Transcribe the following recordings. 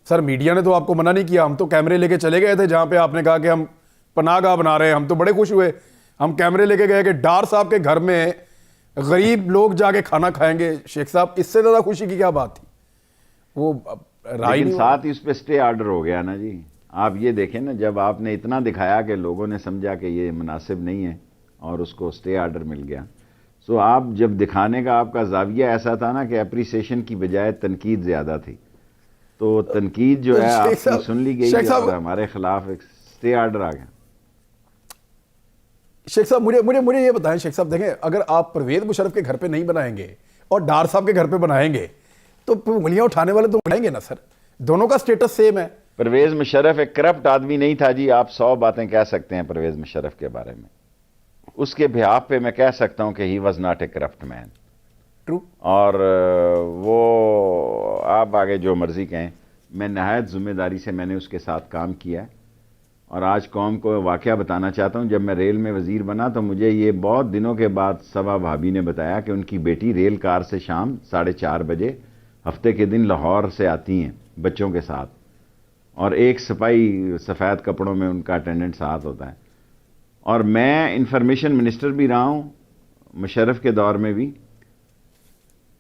Sir media ने तो आपको मना नहीं किया, हम तो कैमरे लेके चले गए थे जहां पे आपने कहा कि हम पनाहगाह बना रहे हैं। हम तो बड़े खुश हुए, हम कैमरे लेके गए कि डार साहब के घर में गरीब लोग जाके खाना खाएंगे। शेख साहब, इससे ज्यादा खुशी की क्या बात थी? वो राय लेकिन नहीं साथ ही उस पर स्टे ऑर्डर हो गया ना जी। आप ये देखें ना, जब आपने इतना दिखाया कि लोगों ने समझा कि ये मुनासिब नहीं है और उसको स्टे ऑर्डर मिल गया, सो आप जब दिखाने का आपका जाविया ऐसा था ना कि अप्रिसिएशन की बजाय तनकीद ज़्यादा थी, तो तनकीद जो है आपकी सुन ली गई और हमारे खिलाफ एक स्टे ऑर्डर आ गया। शेख साहब, मुझे मुझे मुझे ये बताएं शेख साहब, देखें अगर आप परवेज मुशर्रफ के घर पे नहीं बनाएंगे और डार साहब के घर पे बनाएंगे तो उंगलियां उठाने वाले तो उठाएंगे ना सर। दोनों का स्टेटस सेम है। परवेज मुशर्रफ एक करप्ट आदमी नहीं था जी। आप 100 बातें कह सकते हैं परवेज मुशर्रफ के बारे में, उसके बिहाफ पे मैं कह सकता हूं कि he was not a corrupt man. True. और वो आप आगे जो मर्जी कहें, मैं नहायत जिम्मेदारी से मैंने उसके साथ काम किया है। और आज कौम को वाकया बताना चाहता हूं, जब मैं रेल में वजीर बना तो मुझे ये बहुत दिनों के बाद सवा भाभी ने बताया कि उनकी बेटी रेल कार से शाम 4:30 बजे हफ्ते के दिन लाहौर से आती हैं बच्चों के साथ, और एक सिपाही सफ़ेद कपड़ों में उनका अटेंडेंट साथ होता है। और मैं इंफॉर्मेशन मिनिस्टर भी रहा हूं मुशर्रफ के दौर में भी।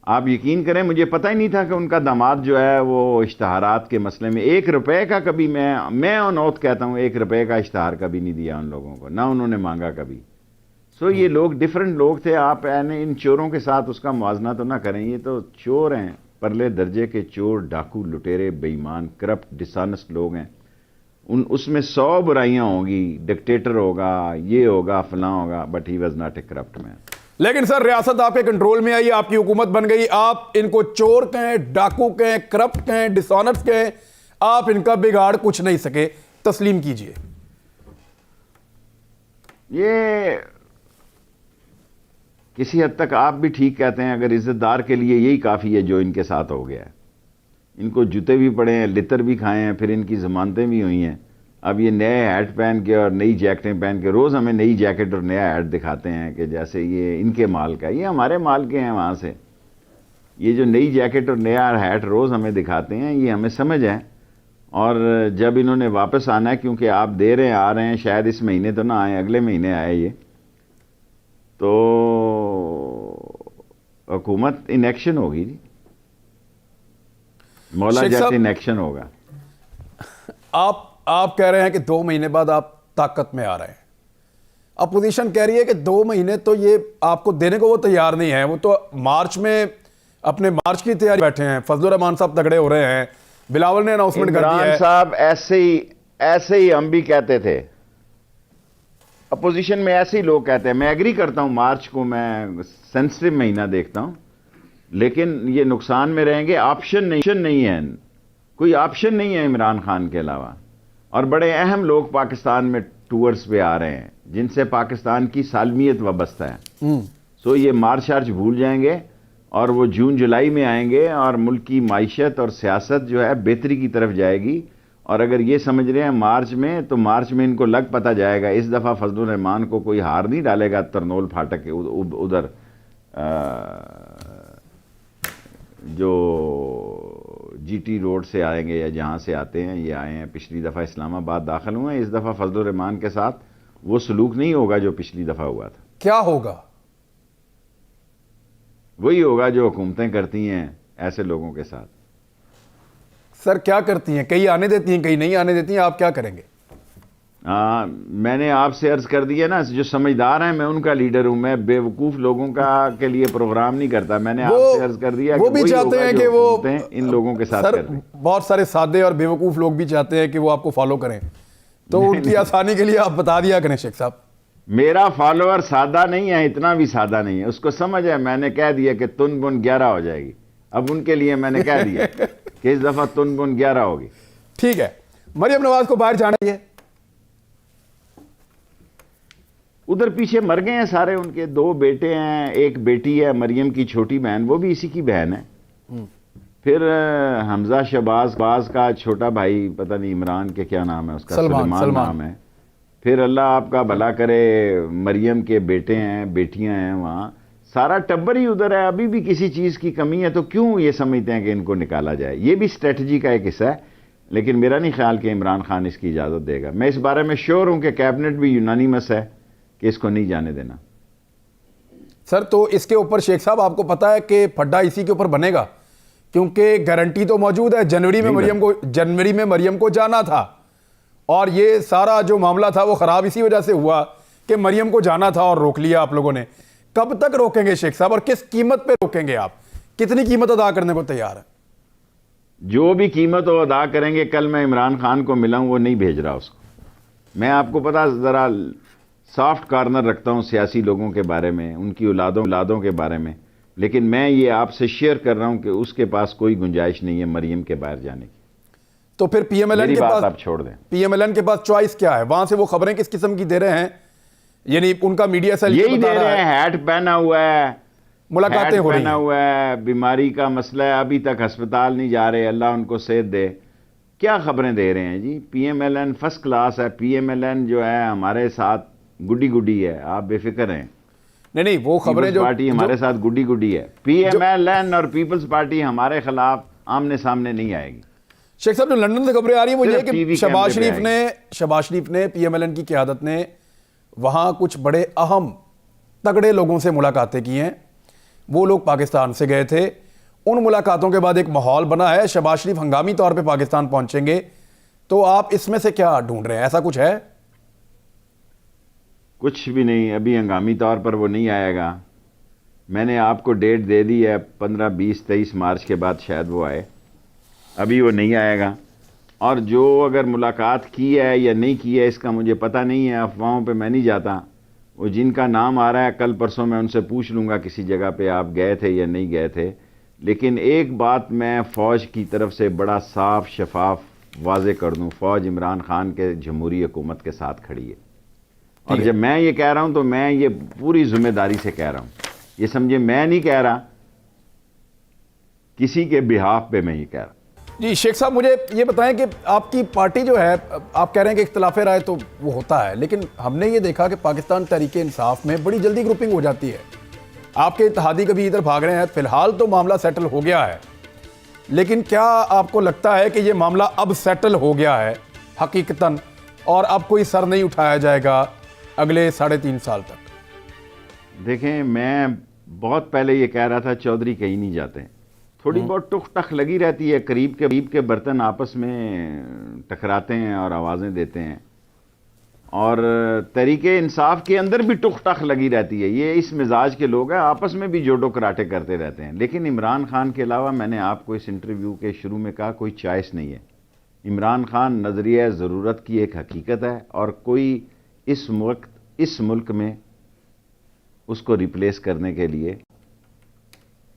आप यकीन करें, मुझे पता ही नहीं था कि उनका दामाद जो है वो इश्तहारात के मसले में 1 रुपए का कभी, मैं अनौत कहता हूं, 1 रुपए का इश्तहार कभी नहीं दिया उन लोगों को, ना उन्होंने मांगा कभी। सो ये लोग डिफरेंट लोग थे। आप इन चोरों के साथ उसका मुआवजना तो ना करें, ये तो चोर हैं, परले दर्जे के चोर, डाकू, लुटेरे, बेईमान, करप्ट, डिसऑनेस्ट लोग हैं। उसमें 100 बुराइयां होंगी, डिक्टेटर होगा, ये होगा, फलां होगा, but he was not a corrupt man. लेकिन सर रियासत आपके कंट्रोल में आई, आपकी हुकूमत बन गई, आप इनको चोर कहें, डाकू कहें, करप्ट कहें, डिसऑनेस्ट कहें, आप इनका बिगाड़ कुछ नहीं सके। तस्लीम कीजिए। ये किसी हद तक आप भी ठीक कहते हैं। अगर इज्जतदार के लिए यही काफ़ी है जो इनके साथ हो गया है। इनको जूते भी पड़े हैं, लितर भी खाए हैं, फिर इनकी जमानतें भी हुई हैं। अब ये नए हैट पहन के और नई जैकेटें पहन के रोज़ हमें नई जैकेट और नया हैट दिखाते हैं कि जैसे ये इनके माल का, ये हमारे माल के हैं वहाँ से। ये जो नई जैकेट और नया हैट रोज़ हमें दिखाते हैं, ये हमें समझ है। और जब इन्होंने वापस आना है, क्योंकि आप दे रहे हैं, आ रहे हैं, शायद इस महीने तो ना आए, अगले महीने आए ये, तो हुकूमत इन एक्शन होगी जी, मौला जट इन एक्शन होगा। आप कह रहे हैं कि 2 महीने बाद आप ताकत में आ रहे हैं। अपोजिशन कह रही है कि 2 महीने तो ये आपको देने को वो तैयार नहीं है। वो तो मार्च में अपने मार्च की तैयारी बैठे हैं। फजलुर रहमान साहब तगड़े हो रहे हैं, बिलावल ने अनाउंसमेंट कर दिया है। साहब ऐसे ही हम भी कहते थे, अपोजिशन में ऐसे ही लोग कहते हैं। मैं एग्री करता हूं, मार्च को मैं सेंसिटिव महीना देखता हूं, लेकिन ये नुकसान में रहेंगे। ऑप्शन नहीं है, कोई ऑप्शन नहीं है इमरान खान के अलावा। और बड़े अहम लोग पाकिस्तान में टूर्स पे आ रहे हैं जिनसे पाकिस्तान की सालमियत वाबस्ता है। सो ये मार्च भूल जाएंगे और वो जून जुलाई में आएंगे और मुल्क की माइशत और सियासत जो है बेहतरी की तरफ जाएगी। और अगर ये समझ रहे हैं मार्च में, तो मार्च में इनको लग पता जाएगा इस दफ़ा फजलुर रहमान को कोई हार नहीं डालेगा तरनोल फाटक के उधर जो जीटी रोड से आएंगे या जहां से आते हैं। ये आए हैं, पिछली दफ़ा इस्लामाबाद दाखिल हुए हैं, इस दफ़ा फजलुर रहमान के साथ वो सलूक नहीं होगा जो पिछली दफ़ा हुआ था। क्या होगा? वही होगा जो हुकूमतें करती हैं ऐसे लोगों के साथ। सर क्या करती हैं? कहीं आने देती हैं, कहीं नहीं आने देती हैं, आप क्या करेंगे? मैंने आपसे अर्ज कर दिया ना, जो समझदार हैं मैं उनका लीडर हूं। मैं बेवकूफ लोगों का के लिए प्रोग्राम नहीं करता। मैंने आपसे अर्ज कर दिया वो भी चाहते हैं कि वो इन लोगों के साथ सर बहुत सारे सादे और बेवकूफ लोग भी चाहते हैं कि वो आपको फॉलो करें, तो उनकी आसानी के लिए आप बता दिया करें शेख साहब। मेरा फॉलोअर सादा नहीं है, इतना भी सादा नहीं है, उसको समझ है। मैंने कह दिया कि तुन बुन 11 हो जाएगी। अब उनके लिए मैंने कह दिया कि इस दफा तुन बुन 11 होगी। ठीक है, मरियम नवाज को बाहर जाना है। उधर पीछे मर गए हैं सारे उनके। 2 बेटे हैं, एक बेटी है, मरियम की छोटी बहन, वो भी इसी की बहन है। फिर हमजा शहबाज का छोटा भाई, पता नहीं इमरान के क्या नाम है उसका, सलमान नाम है। फिर अल्लाह आपका भला करे, मरियम के बेटे हैं, बेटियां हैं, वहां सारा टब्बर ही उधर है। अभी भी किसी चीज की कमी है तो क्यों ये समझते हैं कि इनको निकाला जाए? ये भी स्ट्रेटजी का एक हिस्सा है। लेकिन मेरा नहीं ख्याल कि इमरान खान इसकी इजाज़त देगा। मैं इस बारे में श्योर हूं कि कैबिनेट भी यूनानिमस है कि इसको नहीं जाने देना। सर तो इसके ऊपर शेख साहब आपको पता है कि फड्डा इसी के ऊपर बनेगा, क्योंकि गारंटी तो मौजूद है जनवरी में मरियम को जाना था, और ये सारा जो मामला था वो खराब इसी वजह से हुआ कि मरियम को जाना था और रोक लिया आप लोगों ने। कब तक रोकेंगे शेख साहब, और किस कीमत पे रोकेंगे? आप कितनी कीमत अदा करने को तैयार है? जो भी कीमत वो अदा करेंगे। कल मैं इमरान खान को मिला हूं, वो नहीं भेज रहा उसको। मैं आपको पता जरा सॉफ्ट कॉर्नर रखता हूं सियासी लोगों के बारे में, उनकी औलादों के बारे में, लेकिन मैं ये आपसे शेयर कर रहा हूं कि उसके पास कोई गुंजाइश नहीं है मरियम के बाहर जाने की। तो फिर पीएमएलएन के पास आप छोड़ दें। पीएमएलएन के पास चॉइस क्या है? वहां से वो खबरें किस किस्म की दे रहे हैं? यानी उनका मीडिया सेल यही दे रहे हैं, हैट पहना हुआ है, मुलाकातें हो रही पहना हुआ है, बीमारी का मसला है, अभी तक अस्पताल नहीं जा रहे, अल्लाह उनको सेहत दे। क्या खबरें दे रहे हैं जी? पीएमएलएन फर्स्ट क्लास है। पीएमएलएन जो है हमारे साथ गुड्डी है, आप बेफिक्र हैं। नहीं वो खबरें जो पार्टी हमारे साथ गुड्डी है। पीएमएलएन और पीपल्स पार्टी हमारे खिलाफ आमने सामने नहीं आएगी। शेख साहब जो लंदन से खबरें आ रही है वो ये सिर्फ कि टीवी शहबाज कैमरे शरीफ ने पीएमएलएन की क़यादत ने वहां कुछ बड़े अहम तगड़े लोगों से मुलाकातें की हैं। वो लोग पाकिस्तान से गए थे। उन मुलाकातों के बाद एक माहौल बना है, शहबाज शरीफ हंगामी तौर पे पाकिस्तान पहुंचेंगे। तो आप इसमें से क्या ढूंढ रहे हैं? ऐसा कुछ है? कुछ भी नहीं, अभी हंगामी तौर पर वो नहीं आएगा। मैंने आपको डेट दे दी है, 15, 20, 23 मार्च के बाद शायद वो आए। अभी वो नहीं आएगा। और जो अगर मुलाकात की है या नहीं की है इसका मुझे पता नहीं है, अफवाहों पे मैं नहीं जाता। वो जिनका नाम आ रहा है कल परसों मैं उनसे पूछ लूँगा किसी जगह पे आप गए थे या नहीं गए थे। लेकिन एक बात मैं फ़ौज की तरफ से बड़ा साफ शफाफ वाजे कर दूँ, फ़ौज इमरान खान के जमहूरी हुकूमत के साथ खड़ी है। और जब मैं ये कह रहा हूँ तो मैं ये पूरी जिम्मेदारी से कह रहा हूँ। ये समझे, मैं नहीं कह रहा, किसी के बिहाफ पे मैं ये कह रहा। जी शेख साहब मुझे ये बताएं कि आपकी पार्टी जो है, आप कह रहे हैं कि इख्तिलाफ राय तो वो होता है, लेकिन हमने ये देखा कि पाकिस्तान तहरीक इंसाफ में बड़ी जल्दी ग्रुपिंग हो जाती है। आपके इत्तेहादी कभी इधर भाग रहे हैं। फिलहाल तो मामला सेटल हो गया है, लेकिन क्या आपको लगता है कि ये मामला अब सेटल हो गया है हकीकतन, और अब कोई सर नहीं उठाया जाएगा अगले 3.5 साल तक? देखें, मैं बहुत पहले ये कह रहा था चौधरी कहीं नहीं जाते। थोड़ी बहुत टुक टक लगी रहती है, करीब के बर्तन आपस में टकराते हैं और आवाज़ें देते हैं, और तरीके इंसाफ के अंदर भी टुक टक लगी रहती है। ये इस मिजाज के लोग हैं, आपस में भी जोडो कराटे करते रहते हैं। लेकिन इमरान खान के अलावा, मैंने आपको इस इंटरव्यू के शुरू में कहा, कोई चॉइस नहीं है। इमरान खान नज़रिया ज़रूरत की एक हकीकत है, और कोई इस मुल्क में उसको रिप्लेस करने के लिए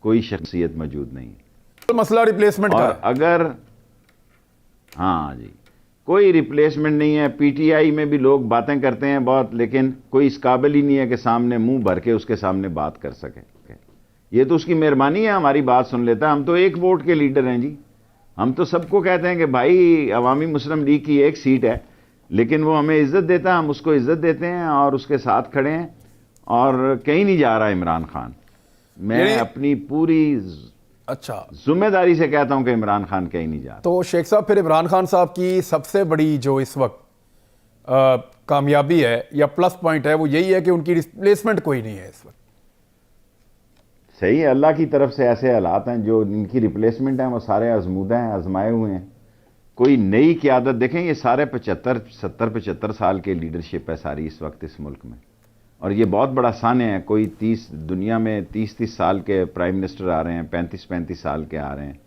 कोई शख्सियत मौजूद नहीं है। तो मसला रिप्लेसमेंट का, अगर हाँ जी, कोई रिप्लेसमेंट नहीं है। पीटीआई में भी लोग बातें करते हैं बहुत, लेकिन कोई इस काबिल ही नहीं है कि सामने मुंह भर के उसके सामने बात कर सके। ये तो उसकी मेहरबानी है, हमारी बात सुन लेता है। हम तो एक वोट के लीडर हैं जी। हम तो सबको कहते हैं कि भाई अवामी मुस्लिम लीग की एक सीट है, लेकिन वो हमें इज्जत देता है, हम उसको इज्जत देते हैं और उसके साथ खड़े हैं। और कहीं नहीं जा रहा इमरान खान। मैं अपनी पूरी जिम्मेदारी से कहता हूं कि इमरान खान कहीं नहीं जा रहा। तो शेख साहब फिर इमरान खान साहब की सबसे बड़ी जो इस वक्त कामयाबी है या प्लस पॉइंट है वो यही है कि उनकी रिप्लेसमेंट कोई नहीं है इस वक्त। सही है, अल्लाह की तरफ से ऐसे हालात हैं, जो इनकी रिप्लेसमेंट हैं वो सारे आजमूदा हैं, आजमाए हुए हैं। कोई नई क़यादत, देखें ये सारे 75 साल के लीडरशिप है सारी इस वक्त इस मुल्क में, और ये बहुत बड़ा सान्य है। कोई दुनिया में 30 साल के प्राइम मिनिस्टर आ रहे हैं, 35 साल के आ रहे हैं।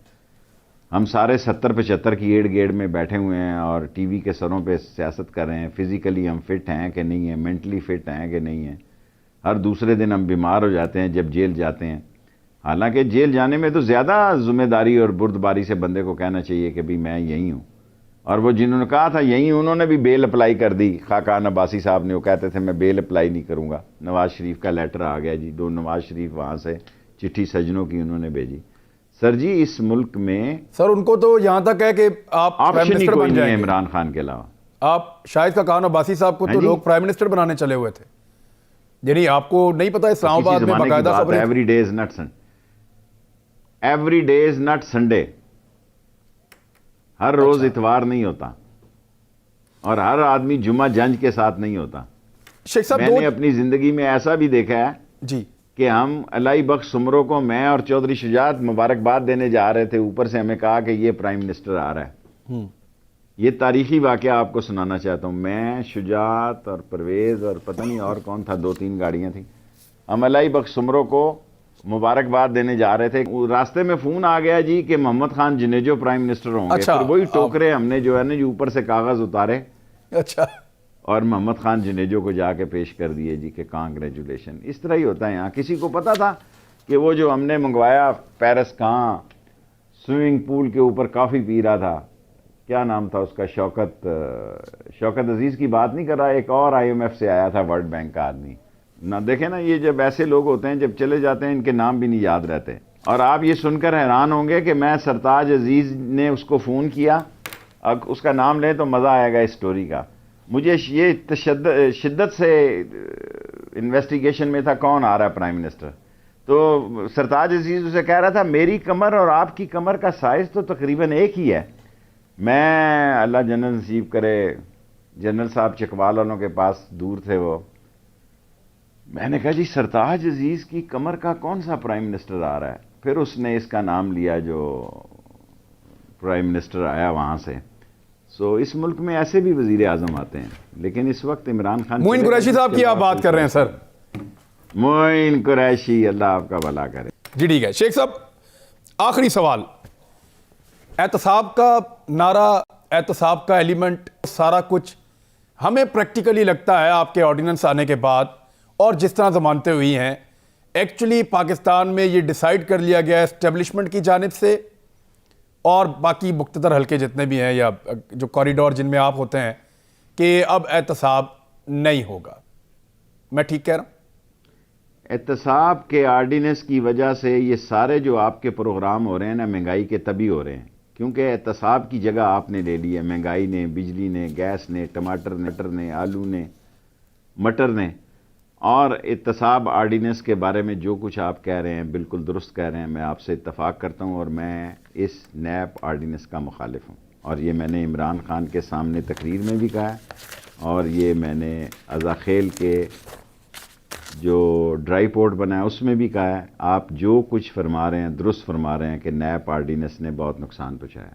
हम सारे 70-75 की एड़ गेड़ में बैठे हुए हैं और टीवी के सरों पे सियासत कर रहे हैं। फिजिकली हम फिट हैं कि नहीं है, मेंटली फिट हैं कि नहीं है। हर दूसरे दिन हम बीमार हो जाते हैं जब जेल जाते हैं। हालांकि जेल जाने में तो ज़्यादा जिम्मेदारी और बुर्दबारी से बंदे को कहना चाहिए कि भाई मैं यहीं हूँ। और वो जिन्होंने कहा था यहीं, उन्होंने भी बेल अप्लाई कर दी। खाकान अब्बासी साहब ने, वो कहते थे मैं बेल अप्लाई नहीं करूँगा। नवाज शरीफ का लेटर आ गया जी, नवाज शरीफ वहाँ से चिट्ठी सजनों की उन्होंने भेजी। सर जी इस मुल्क में सर उनको तो यहाँ तक है कि आप प्राइम मिनिस्टर बन जाएंगे इमरान खान के अलावा। आप शाहिद खाकान अब्बासी साहब को तो लोग प्राइम मिनिस्टर बनाने चले हुए थे। यानी आपको नहीं पता इस्लामाबाद में बाकायदा खबरें, every day is not Sunday. हर रोज इतवार नहीं होता और हर आदमी जुमा जंज के साथ नहीं होता। शेख साहब मैंने अपनी जिंदगी में ऐसा भी देखा है जी कि हम अलाई बख्श सुमरो को, मैं और चौधरी शुजात मुबारकबाद देने जा रहे थे, ऊपर से हमें कहा कि ये प्राइम मिनिस्टर आ रहा है। ये तारीखी वाकया आपको सुनाना चाहता हूं। मैं, शुजात और परवेज और पता नहीं और कौन था, 2-3 गाड़ियां थी। हम अलाई बख्श सुमरो को मुबारकबाद देने जा रहे थे। रास्ते में फोन आ गया जी कि मोहम्मद खान जुनेजो प्राइम मिनिस्टर होंगे। अच्छा, फिर वही टोकरे हमने जो है ना जी ऊपर से कागज उतारे अच्छा और मोहम्मद खान जुनेजो को जाके पेश कर दिए जी कि कांग्रेचुलेशन। इस तरह ही होता है यहाँ। किसी को पता था कि वो जो हमने मंगवाया पेरिस कहाँ स्विमिंग पूल के ऊपर कॉफ़ी पी रहा था, क्या नाम था उसका, शौकत अजीज़ की बात नहीं कर रहा, एक और IMF से आया था वर्ल्ड बैंक का आदमी ना। देखे ना, ये जब ऐसे लोग होते हैं जब चले जाते हैं इनके नाम भी नहीं याद रहते। और आप ये सुनकर हैरान होंगे कि मैं सरताज अजीज़ ने उसको फ़ोन किया, अब उसका नाम लें तो मज़ा आएगा इस स्टोरी का। मुझे ये शिद्दत से इन्वेस्टिगेशन में था कौन आ रहा है प्राइम मिनिस्टर। तो सरताज अजीज़ उसे कह रहा था मेरी कमर और आपकी कमर का साइज़ तो तकरीबन एक ही है। मैं, अल्लाह जन्नत नसीब करे, जनरल साहब चकवाल वालों के पास दूर थे वो, मैंने कहा जी सरताज अजीज़ की कमर का कौन सा प्राइम मिनिस्टर आ रहा है। फिर उसने इसका नाम लिया जो प्राइम मिनिस्टर आया वहाँ से। सो इस मुल्क में ऐसे भी वजीर आजम आते हैं, लेकिन इस वक्त इमरान खान, मोइन कुरैशी साहब की आप बात कर रहे हैं सर? मोइन कुरैशी, अल्लाह आपका भला करे जी। ठीक है शेख साहब, आखिरी सवाल, एहतसाब का नारा, एहतसाब का एलिमेंट, सारा कुछ हमें प्रैक्टिकली लगता है आपके ऑर्डिनेंस आने के बाद और जिस तरह जमानतें हुई हैं, एक्चुअली पाकिस्तान में ये डिसाइड कर लिया गया है एस्टेब्लिशमेंट की जानिब से और बाकी मुख्तदर हल्के जितने भी हैं या जो कॉरिडोर जिनमें आप होते हैं कि अब एहतसाब नहीं होगा। मैं ठीक कह रहा हूँ? एहतसाब के आर्डिनेंस की वजह से ये सारे जो आपके प्रोग्राम हो रहे हैं ना महंगाई के तभी हो रहे हैं, क्योंकि एहतसाब की जगह आपने ले ली है महंगाई ने, बिजली ने, गैस ने, टमाटर ने, आलू ने, मटर ने। और एहतसाब आर्डिनेंस के बारे में जो कुछ आप कह रहे हैं बिल्कुल दुरुस्त कह रहे हैं, मैं आपसे इत्तफाक करता हूं और मैं इस नैप आर्डिनेंस का मुखालिफ हूं। और ये मैंने इमरान खान के सामने तकरीर में भी कहा है और ये मैंने अज़ाखेल के जो ड्राई पोर्ट बनाया उसमें भी कहा है। आप जो कुछ फरमा रहे हैं दुरुस्त फरमा रहे हैं कि नैप आर्डिनेंस ने बहुत नुकसान पहुँचाया।